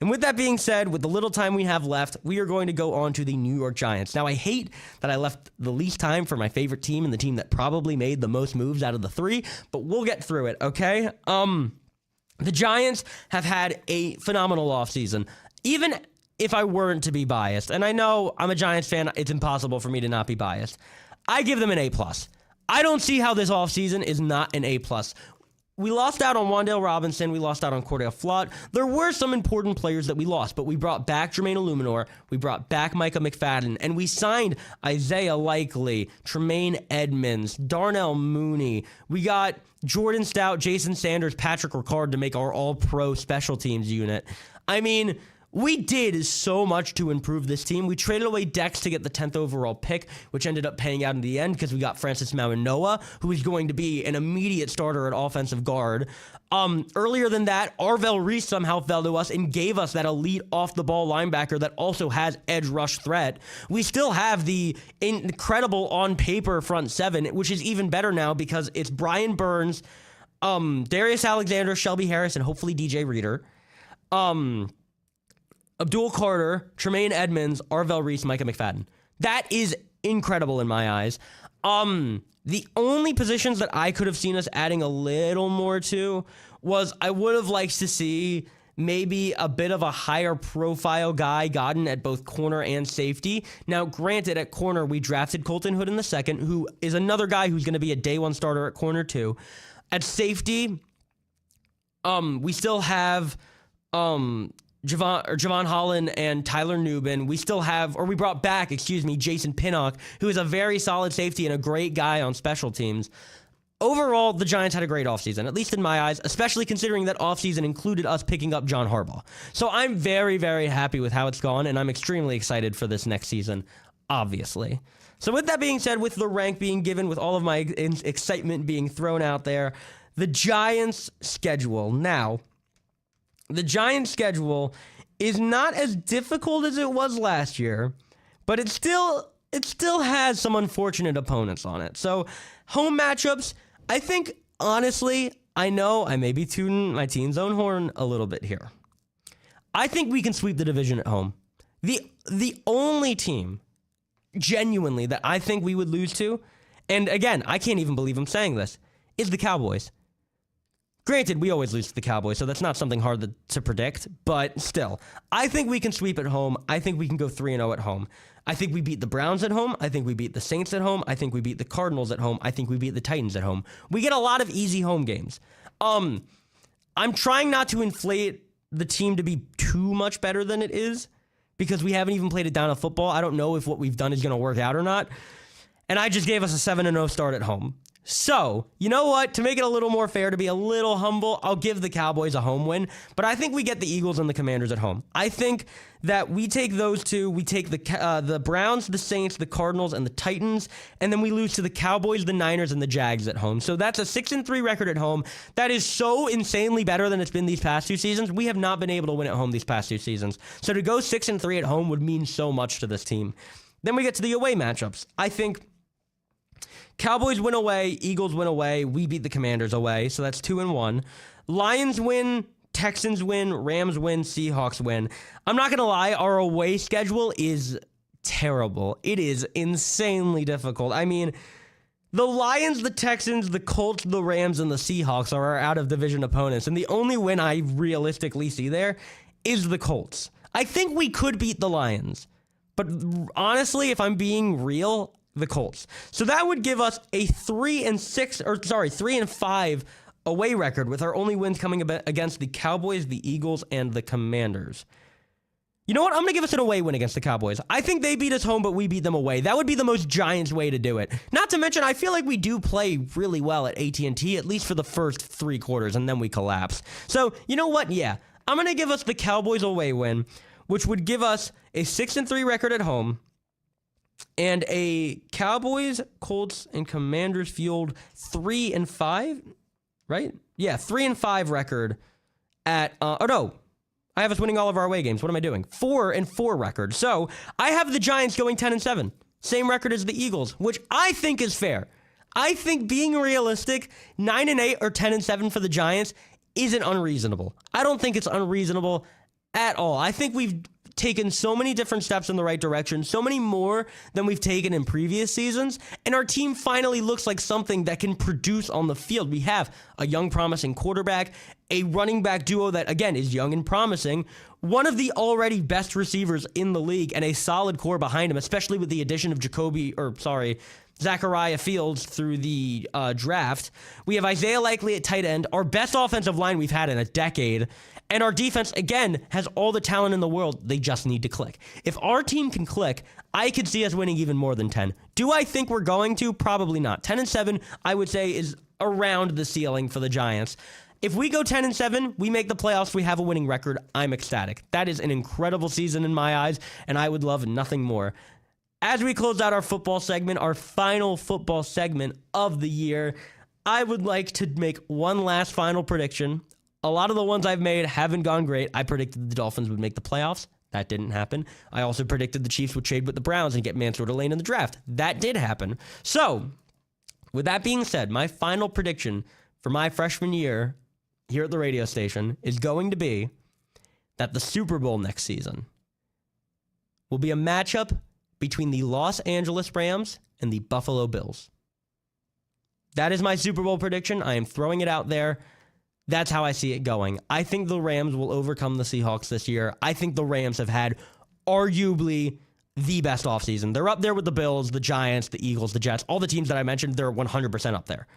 And with that being said, with the little time we have left, we are going to go on to the New York Giants. Now, I hate that I left the least time for my favorite team and the team that probably made the most moves out of the three, but we'll get through it, okay? The Giants have had a phenomenal offseason. Even if I weren't to be biased, and I know I'm a Giants fan, it's impossible for me to not be biased, I give them an A+. I don't see how this offseason is not an A+. We lost out on Wan'Dale Robinson. We lost out on Cordell Flott. There were some important players that we lost, but we brought back Jermaine Illuminor. We brought back Micah McFadden, and we signed Isaiah Likely, Tremaine Edmonds, Darnell Mooney. We got Jordan Stout, Jason Sanders, Patrick Ricard to make our all-pro special teams unit. I mean, we did so much to improve this team. We traded away Dex to get the 10th overall pick, which ended up paying out in the end because we got Francis Mauigoa, who is going to be an immediate starter at offensive guard. Earlier than that, Arvell Reese somehow fell to us and gave us that elite off-the-ball linebacker that also has edge rush threat. We still have the incredible on-paper front seven, which is even better now because it's Brian Burns, Darius Alexander, Shelby Harris, and hopefully DJ Reader. Abdul Carter, Tremaine Edmonds, Arvell Reese, Micah McFadden. That is incredible in my eyes. The only positions that I could have seen us adding a little more to was I would have liked to see maybe a bit of a higher profile guy gotten at both corner and safety. Now, granted, at corner, we drafted Colton Hood in the second, who is another guy who's going to be a day one starter at corner too. At safety, we still have Javon Holland and Tyler Newbin. We brought back, Jason Pinnock, who is a very solid safety and a great guy on special teams. Overall, the Giants had a great offseason, at least in my eyes, especially considering that offseason included us picking up John Harbaugh. So I'm very, very happy with how it's gone, and I'm extremely excited for this next season, obviously. So with that being said, with the rank being given, with all of my excitement being thrown out there, the Giants' schedule. Now, the Giants' schedule is not as difficult as it was last year, but it still has some unfortunate opponents on it. So, home matchups, I think, honestly, I know I may be tooting my team's own horn a little bit here. I think we can sweep the division at home. The only team, genuinely, that I think we would lose to, and again, I can't even believe I'm saying this, is the Cowboys. Granted, we always lose to the Cowboys, so that's not something hard to predict, but still, I think we can sweep at home. I think we can go 3-0 at home. I think we beat the Browns at home. I think we beat the Saints at home. I think we beat the Cardinals at home. I think we beat the Titans at home. We get a lot of easy home games. I'm trying not to inflate the team to be too much better than it is because we haven't even played it down to football. I don't know if what we've done is going to work out or not. And I just gave us a 7-0 start at home. So, you know what? To make it a little more fair, to be a little humble, I'll give the Cowboys a home win. But I think we get the Eagles and the Commanders at home. I think that we take those two. We take the Browns, the Saints, the Cardinals, and the Titans. And then we lose to the Cowboys, the Niners, and the Jags at home. So that's a 6-3 record at home. That is so insanely better than it's been these past two seasons. We have not been able to win at home these past two seasons. So to go 6-3 at home would mean so much to this team. Then we get to the away matchups. I think Cowboys win away, Eagles win away, we beat the Commanders away, so that's 2-1. Lions win, Texans win, Rams win, Seahawks win. I'm not going to lie, our away schedule is terrible. It is insanely difficult. I mean, the Lions, the Texans, the Colts, the Rams, and the Seahawks are our out-of-division opponents, and the only win I realistically see there is the Colts. I think we could beat the Lions, but honestly, if I'm being real, the Colts. So that would give us a 3-5 away record with our only wins coming against the Cowboys, the Eagles, and the Commanders. You know what? I'm going to give us an away win against the Cowboys. I think they beat us home, but we beat them away. That would be the most Giants way to do it. Not to mention, I feel like we do play really well at AT&T, at least for the first 3 quarters, and then we collapse. So, you know what? Yeah, I'm going to give us the Cowboys away win, which would give us a 6-3 record at home, and a Cowboys, Colts, and Commanders fueled 3-5, right? Yeah, 3-5 record at, I have us winning all of our away games. What am I doing? 4-4 record. So I have the Giants going 10-7. Same record as the Eagles, which I think is fair. I think being realistic, 9-8 or 10-7 for the Giants isn't unreasonable. I don't think it's unreasonable at all. I think we've taken so many different steps in the right direction, so many more than we've taken in previous seasons, and our team finally looks like something that can produce on the field. We have a young, promising quarterback, a running back duo that, again, is young and promising, one of the already best receivers in the league, and a solid core behind him, especially with the addition of Zachariah Fields through the draft. We have Isaiah Likely at tight end, our best offensive line we've had in a decade, and our defense, again, has all the talent in the world. They just need to click. If our team can click, I could see us winning even more than 10. Do I think we're going to? Probably not. 10-7, I would say, is around the ceiling for the Giants. If we go 10-7, we make the playoffs, we have a winning record, I'm ecstatic. That is an incredible season in my eyes, and I would love nothing more. As we close out our football segment, our final football segment of the year, I would like to make one last final prediction. A lot of the ones I've made haven't gone great. I predicted the Dolphins would make the playoffs. That didn't happen. I also predicted the Chiefs would trade with the Browns and get Mansour Lane in the draft. That did happen. So, with that being said, my final prediction for my freshman year here at the radio station is going to be that the Super Bowl next season will be a matchup between the Los Angeles Rams and the Buffalo Bills. That is my Super Bowl prediction. I am throwing it out there. That's how I see it going. I think the Rams will overcome the Seahawks this year. I think the Rams have had arguably the best offseason. They're up there with the Bills, the Giants, the Eagles, the Jets, all the teams that I mentioned, they're 100% up there.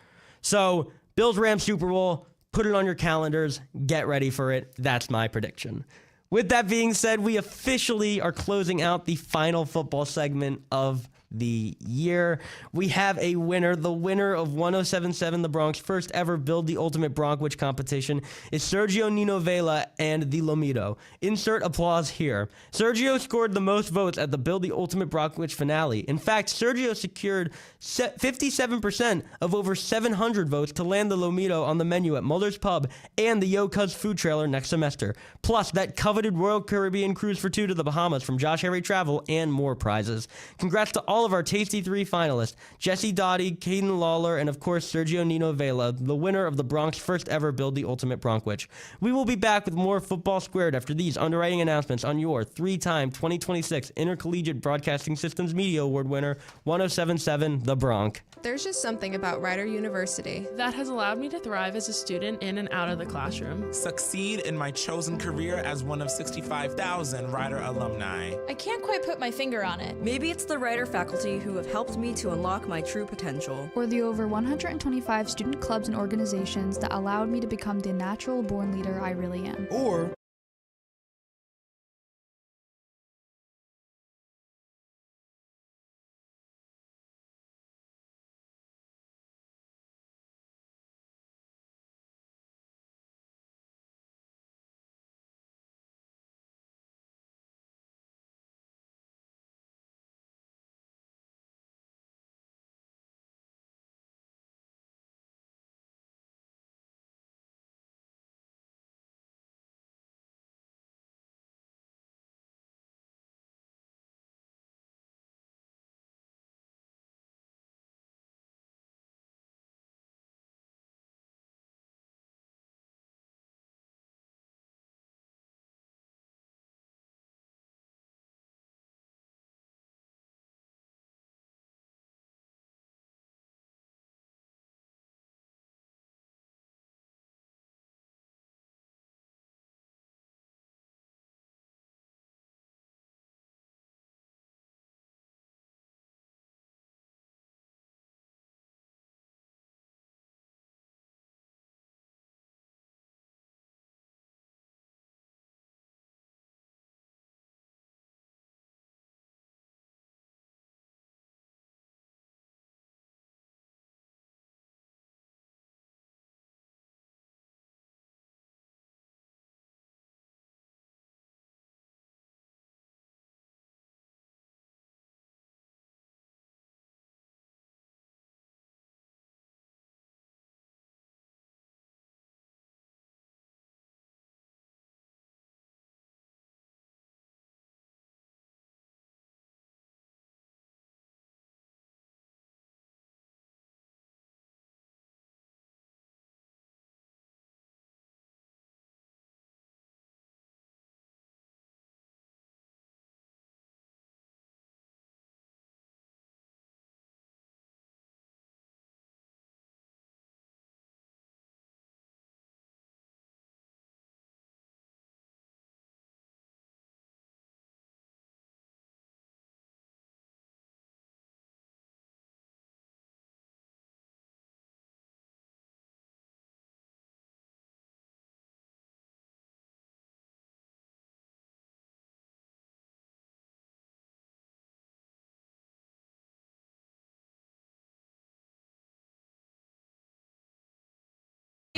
So, Bills-Rams Super Bowl, put it on your calendars, get ready for it. That's my prediction. With that being said, we officially are closing out the final football segment of the year. We have a winner. The winner of 107.7 The Bronx first ever Build the Ultimate Bronkwich competition is Sergio Nino Vela and the Lomito. Insert applause here. Sergio scored the most votes at the Build the Ultimate Bronkwich finale. In fact, Sergio secured 57% of over 700 votes to land the Lomito on the menu at Muller's Pub and the Yo Cuz food trailer next semester. Plus, that coveted Royal Caribbean cruise for two to the Bahamas from Josh Harry Travel and more prizes. Congrats to all of our Tasty 3 finalists, Jesse Dottie, Caden Lawler, and of course Sergio Nino Vela, the winner of the Bronx first ever Build the Ultimate Bronkwich. We will be back with more Football Squared after these underwriting announcements on your 3-time 2026 Intercollegiate Broadcasting Systems Media Award winner, 107.7 The Bronx. There's just something about Rider University that has allowed me to thrive as a student in and out of the classroom. Succeed in my chosen career as one of 65,000 Rider alumni. I can't quite put my finger on it. Maybe it's the Rider faculty who have helped me to unlock my true potential. Or the over 125 student clubs and organizations that allowed me to become the natural-born leader I really am. Or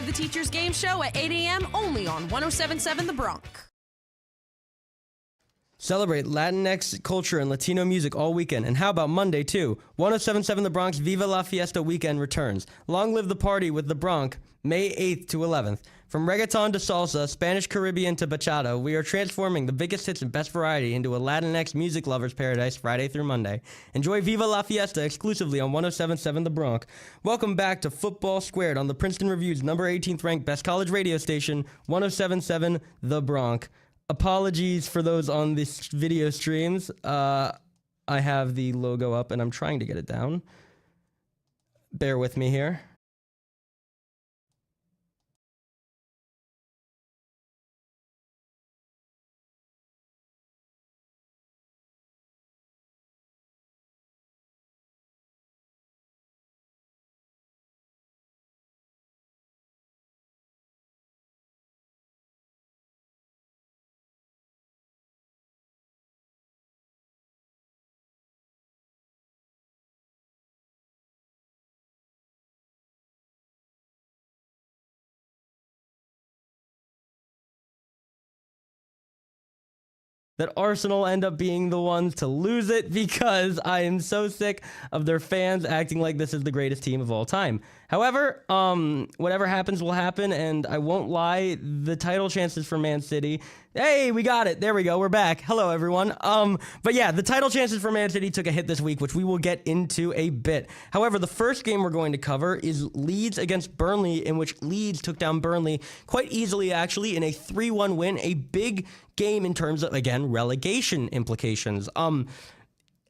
The Teacher's Game Show at 8 a.m. only on 107.7 The Bronx. Celebrate Latinx culture and Latino music all weekend. And how about Monday, too? 107.7 The Bronx Viva La Fiesta weekend returns. Long live the party with The Bronx, May 8th to 11th. From reggaeton to salsa, Spanish Caribbean to bachata, we are transforming the biggest hits and best variety into a Latinx music lover's paradise Friday through Monday. Enjoy Viva La Fiesta exclusively on 107.7 The Bronx. Welcome back to Football Squared on the Princeton Review's number 18th ranked best college radio station, 107.7 The Bronx. Apologies for those on this video streams. I have the logo up and I'm trying to get it down. Bear with me here. That Arsenal end up being the ones to lose it because I am so sick of their fans acting like this is the greatest team of all time. However, whatever happens will happen, and I won't lie, the title chances for Man City, hey, we got it. There we go. We're back. Hello, everyone. But yeah, the title chances for Man City took a hit this week, which we will get into a bit. However, the first game we're going to cover is Leeds against Burnley, in which Leeds took down Burnley quite easily, actually, in a 3-1 win, a big game in terms of, again, relegation implications.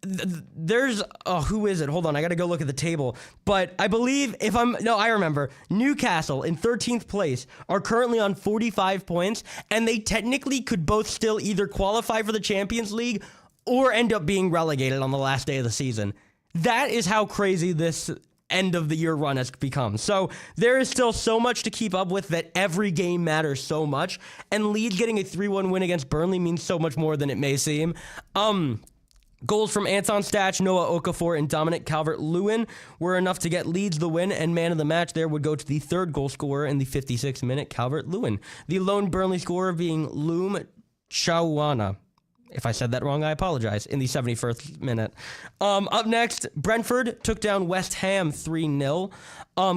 There's who is it? Hold on, I gotta go look at the table. But I believe I remember. Newcastle in 13th place are currently on 45 points, and they technically could both still either qualify for the Champions League or end up being relegated on the last day of the season. That is how crazy this end of the year run has become. So there is still so much to keep up with, that every game matters so much, and Leeds getting a 3-1 win against Burnley means so much more than it may seem. Goals from Anton Stach, Noah Okafor, and Dominic Calvert-Lewin were enough to get Leeds the win, and man of the match there would go to the third goal scorer in the 56th minute, Calvert-Lewin. The lone Burnley scorer being Loum Chawana. If I said that wrong, I apologize. In the 71st minute. Up next, Brentford took down West Ham 3-0.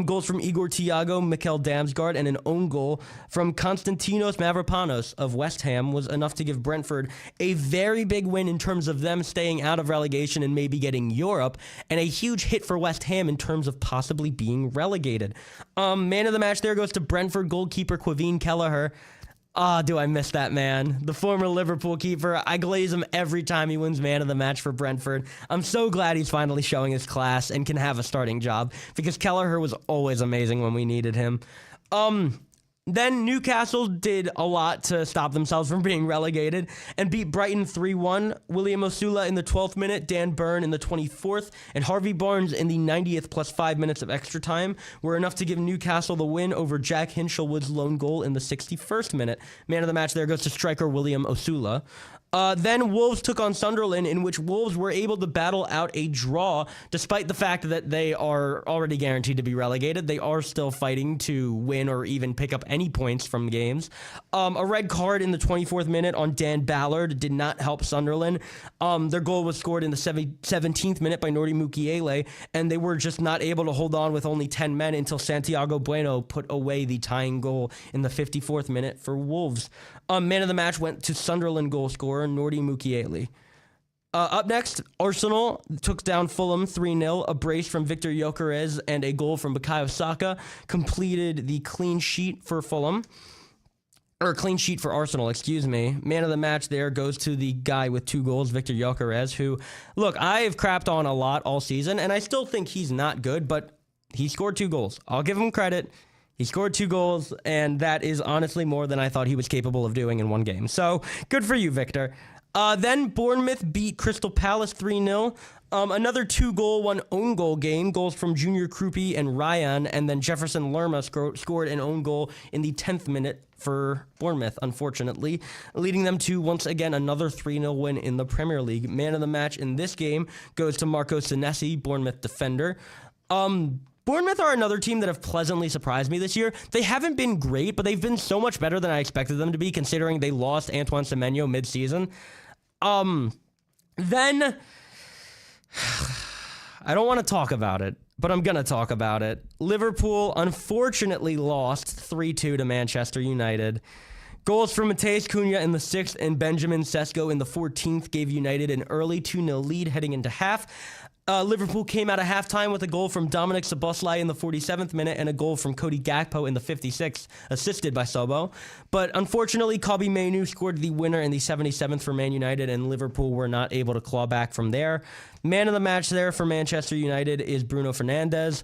Goals from Igor Thiago, Mikel Damsgaard, and an own goal from Konstantinos Mavropanos of West Ham was enough to give Brentford a very big win in terms of them staying out of relegation and maybe getting Europe, and a huge hit for West Ham in terms of possibly being relegated. Man of the match there goes to Brentford goalkeeper Quaveen Kelleher. Do I miss that man. The former Liverpool keeper. I glaze him every time he wins man of the match for Brentford. I'm so glad he's finally showing his class and can have a starting job, because Kelleher was always amazing when we needed him. Then Newcastle did a lot to stop themselves from being relegated and beat Brighton 3-1. William Osula in the 12th minute, Dan Burn in the 24th, and Harvey Barnes in the 90th plus 5 minutes of extra time were enough to give Newcastle the win over Jack Hinshelwood's lone goal in the 61st minute. Man of the match there goes to striker William Osula. Then Wolves took on Sunderland, in which Wolves were able to battle out a draw, despite the fact that they are already guaranteed to be relegated. They are still fighting to win or even pick up any points from games. A red card in the 24th minute on Dan Ballard did not help Sunderland. Their goal was scored in the 17th minute by Nordi Mukiele, and they were just not able to hold on with only 10 men until Santiago Bueno put away the tying goal in the 54th minute for Wolves. Man of the match went to Sunderland goal scorer Nordi Mukiele. Up next, Arsenal took down Fulham 3-0. A brace from Victor Gyökeres and a goal from Bukayo Saka completed the clean sheet for Fulham. Or clean sheet for Arsenal, excuse me. Man of the match there goes to the guy with 2 goals, Victor Gyökeres, who, look, I've crapped on a lot all season, and I still think he's not good, but he scored 2 goals. I'll give him credit. He scored 2 goals, and that is honestly more than I thought he was capable of doing in one game. So, good for you, Victor. Then Bournemouth beat Crystal Palace 3-0. Another 2-goal, 1 own goal game. Goals from Junior Krupi and Ryan, and then Jefferson Lerma scored an own goal in the 10th minute for Bournemouth, unfortunately, leading them to, once again, another 3-0 win in the Premier League. Man of the match in this game goes to Marco Senesi, Bournemouth defender. Bournemouth are another team that have pleasantly surprised me this year. They haven't been great, but they've been so much better than I expected them to be, considering they lost Antoine Semenyo mid-season. Then, I don't want to talk about it, but I'm going to talk about it. Liverpool unfortunately lost 3-2 to Manchester United. Goals from Mateus Cunha in the 6th and Benjamin Sesko in the 14th gave United an early 2-0 lead heading into half. Liverpool came out of halftime with a goal from Dominic Szoboszlai in the 47th minute and a goal from Cody Gakpo in the 56th, assisted by Sobo. But unfortunately, Kobbie Mainoo scored the winner in the 77th for Man United, and Liverpool were not able to claw back from there. Man of the match there for Manchester United is Bruno Fernandes.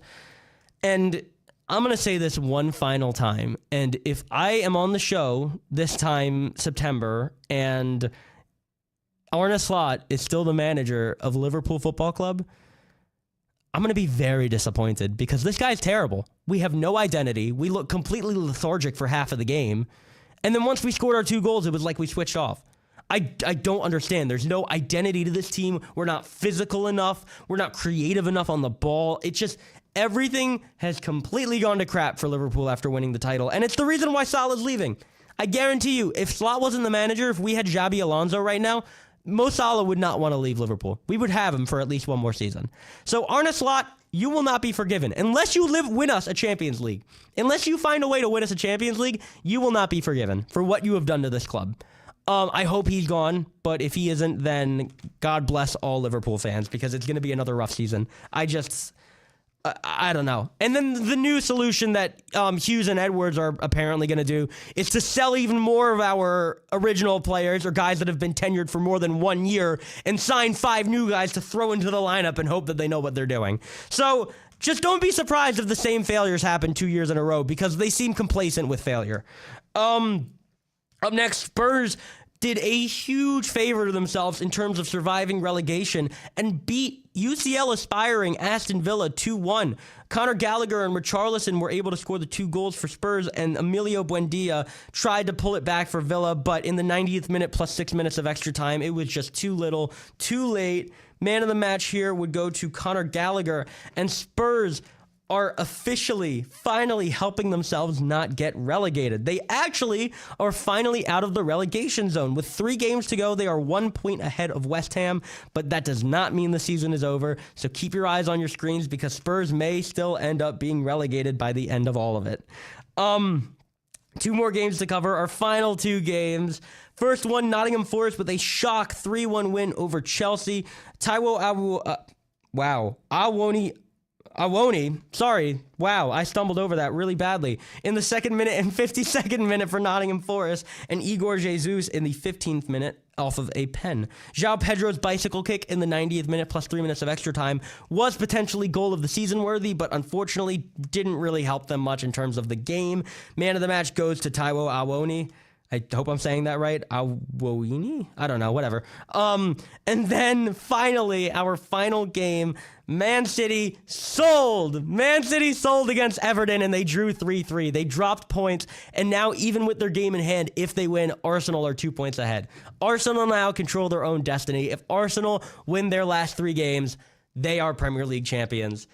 And I'm going to say this one final time, and if I am on the show this time, September, and Arne Slot is still the manager of Liverpool Football Club, I'm going to be very disappointed because this guy's terrible. We have no identity. We look completely lethargic for half of the game. And then once we scored our 2 goals, it was like we switched off. I don't understand. There's no identity to this team. We're not physical enough. We're not creative enough on the ball. It's just everything has completely gone to crap for Liverpool after winning the title. And it's the reason why Salah's leaving. I guarantee you, if Slot wasn't the manager, if we had Xabi Alonso right now, Mo Salah would not want to leave Liverpool. We would have him for at least one more season. So Arne Slot, you will not be forgiven. Unless you win us a Champions League. Unless you find a way to win us a Champions League, you will not be forgiven for what you have done to this club. I hope he's gone, but if he isn't, then God bless all Liverpool fans because it's going to be another rough season. I don't know. And then the new solution that Hughes and Edwards are apparently going to do is to sell even more of our original players or guys that have been tenured for more than 1 year and sign 5 new guys to throw into the lineup and hope that they know what they're doing. So just don't be surprised if the same failures happen 2 years in a row because they seem complacent with failure. Up next, Spurs did a huge favor to themselves in terms of surviving relegation and beat UCL aspiring Aston Villa 2-1. Conor Gallagher and Richarlison were able to score the 2 goals for Spurs, and Emilio Buendia tried to pull it back for Villa, but in the 90th minute plus 6 minutes of extra time, it was just too little, too late. Man of the match here would go to Conor Gallagher, and Spurs are officially, finally helping themselves not get relegated. They actually are finally out of the relegation zone. With 3 games to go, they are 1 point ahead of West Ham, but that does not mean the season is over, so keep your eyes on your screens because Spurs may still end up being relegated by the end of all of it. 2 more games to cover, our final 2 games. First one, Nottingham Forest with a shock 3-1 win over Chelsea. Awoni, sorry, wow, I stumbled over that really badly. In the 2nd minute and 52nd minute for Nottingham Forest, and Igor Jesus in the 15th minute off of a pen. João Pedro's bicycle kick in the 90th minute plus 3 minutes of extra time was potentially goal of the season worthy, but unfortunately didn't really help them much in terms of the game. Man of the match goes to Taiwo Awoni. I hope I'm saying that right. Awoni? I don't know, whatever. And then finally, our final game, Man City sold. Man City sold against Everton, and they drew 3-3. They dropped points, and now even with their game in hand, if they win, Arsenal are 2 points ahead. Arsenal now control their own destiny. If Arsenal win their last 3 games, they are Premier League champions.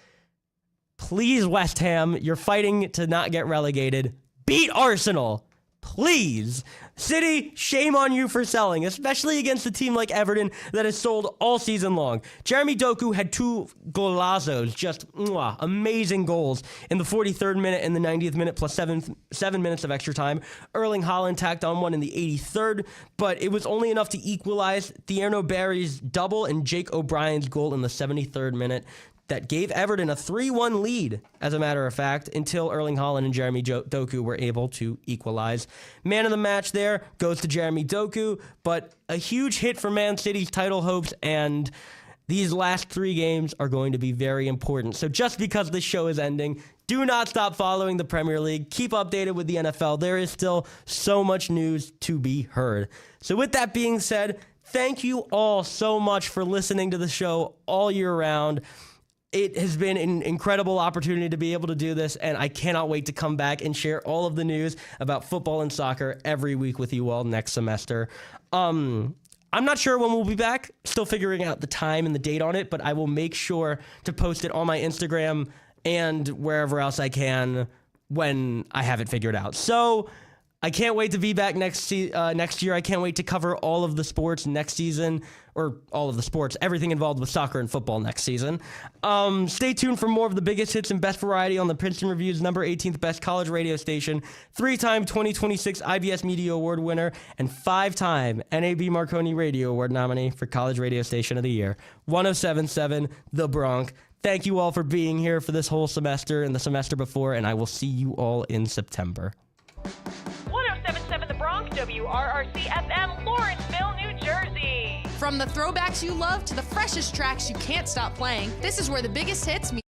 Please, West Ham, you're fighting to not get relegated. Beat Arsenal. Please. City, shame on you for selling, especially against a team like Everton that has sold all season long. Jeremy Doku had 2 golazos, just amazing goals in the 43rd minute and the 90th minute plus 7 minutes of extra time. Erling Haaland tacked on one in the 83rd, but it was only enough to equalize Thierno Barry's double and Jake O'Brien's goal in the 73rd minute. That gave Everton a 3-1 lead, as a matter of fact, until Erling Haaland and Jeremy Doku were able to equalize. Man of the match there goes to Jeremy Doku, but a huge hit for Man City's title hopes, and these last 3 games are going to be very important. So just because this show is ending, do not stop following the Premier League. Keep updated with the NFL. There is still so much news to be heard. So with that being said, thank you all so much for listening to the show all year round. It has been an incredible opportunity to be able to do this, and I cannot wait to come back and share all of the news about football and soccer every week with you all next semester. I'm not sure when we'll be back, still figuring out the time and the date on it, but I will make sure to post it on my Instagram and wherever else I can when I have it figured out. So I can't wait to be back next year. I can't wait to cover all of the sports next season, or all of the sports, everything involved with soccer and football next season. Stay tuned for more of the biggest hits and best variety on the Princeton Review's number 18th best college radio station, 3-time 2026 IBS Media Award winner, and 5-time NAB Marconi Radio Award nominee for College Radio Station of the Year, 107.7 The Bronx. Thank you all for being here for this whole semester and the semester before, and I will see you all in September. 107.7 The Bronx, WRRC-FM, Lawrenceville, New Jersey. From the throwbacks you love to the freshest tracks you can't stop playing, this is where the biggest hits meet